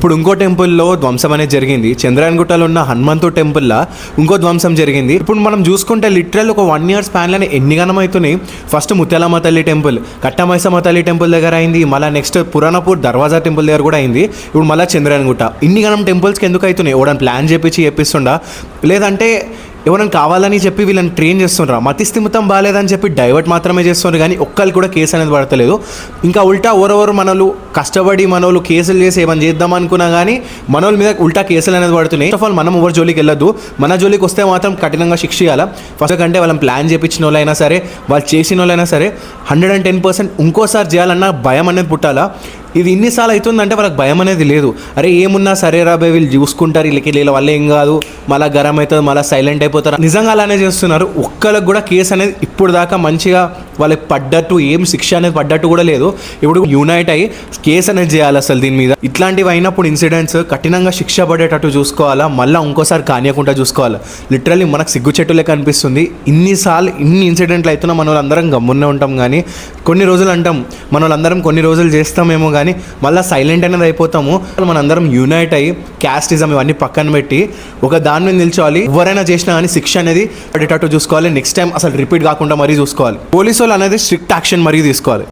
ఇప్పుడు ఇంకో టెంపుల్లో ధ్వంసం అనేది జరిగింది. చంద్రాయణగుట్టలో ఉన్న హనుమంతు టెంపుల్లో ఇంకో ధ్వంసం జరిగింది. ఇప్పుడు మనం చూసుకుంటే లిటరల్ ఒక 1 year స్పాన్లోనే ఎన్ని గణం అవుతున్నాయి. ఫస్ట్ ముత్యాలమ్మ తల్లి టెంపుల్, కట్టమైసమ్మ తల్లి టెంపుల్ దగ్గర అయింది, మళ్ళీ నెక్స్ట్ పురాణపూర్ దర్వాజా టెంపుల్ దగ్గర కూడా అయింది. ఇప్పుడు మళ్ళీ చంద్రాయణగుట్ట. ఇన్ని గణం టెంపుల్స్కి ఎందుకు అవుతున్నాయి? ఎవడని ప్లాన్ చేపిస్తుండా, లేదంటే ఎవరైనా కావాలని చెప్పి వీళ్ళని ట్రైన్ చేస్తుండ్రా? మతి స్థిమితం బాగాలేదని చెప్పి డైవర్ట్ మాత్రమే చేస్తుండ్రు, కానీ ఒక్కరికి కూడా కేసు అనేది పడతలేదు. ఇంకా ఉల్టా ఓరెవరు మనోళ్ళు కష్టపడి మనోళ్ళు కేసులు చేసి ఏమైనా చేద్దాం అనుకున్నా కానీ మనోళ్ళ మీద ఉల్టా కేసులు అనేది పడుతున్నాయి. ఫస్ట్ ఆఫ్ ఆల్ మనం ఎవరి జోలికి వెళ్ళొద్దు. మన జోలికి వస్తే మాత్రం కఠినంగా శిక్ష చేయాలి. ఫస్ట్ కంటే వాళ్ళని ప్లాన్ చేయించిన వాళ్ళైనా సరే, వాళ్ళు చేసిన వాళ్ళైనా సరే 110% ఇంకోసారి చేయాలన్న భయం అనేది పుట్టాలా. ఇది ఇన్నిసార్లు అవుతుందంటే వాళ్ళకి భయం అనేది లేదు. అరే ఏమున్నా సరే రాబోయే వీళ్ళు చూసుకుంటారు, వీళ్ళ వల్ల ఏం కాదు, మళ్ళీ గరం అవుతుంది, మళ్ళీ సైలెంట్ అయిపోతారు. నిజంగా అలానే చేస్తున్నారు. ఒక్కరికి కూడా కేసు అనేది ఇప్పుడు దాకా మంచిగా వాళ్ళకి పడ్డట్టు ఏం శిక్ష అనేది పడ్డట్టు కూడా లేదు. ఇప్పుడు యునైట్ అయ్యి కేసు అనేది చేయాలి అసలు దీని మీద. ఇట్లాంటివి అయినప్పుడు ఇన్సిడెంట్స్ కఠినంగా శిక్ష పడేటట్టు చూసుకోవాలా, మళ్ళీ ఇంకోసారి కానియకుండా చూసుకోవాలి. లిటరల్లీ మనకు సిగ్గుచెట్టు లెక్క అనిపిస్తుంది. ఇన్నిసార్లు ఇన్ని ఇన్సిడెంట్లు అవుతున్నా మన వాళ్ళందరం గమ్మునే ఉంటాం, కానీ కొన్ని రోజులు అంటాం మన వాళ్ళందరం కొన్ని రోజులు చేస్తామేమో, కానీ మళ్ళీ సైలెంట్ అనేది అయిపోతాము. మనందరం యునైట్ అయ్యి క్యాస్టిజం ఇవన్నీ పక్కన పెట్టి ఒక దాని మీద నిల్చోవాలి. ఎవరైనా చేసినా కానీ శిక్ష అనేది పడేటట్టు చూసుకోవాలి. నెక్స్ట్ టైం అసలు రిపీట్ కాకుండా మరీ చూసుకోవాలి. పోలీసు వాళ్ళు అనేది స్ట్రిక్ట్ యాక్షన్ మరీ తీసుకోవాలి.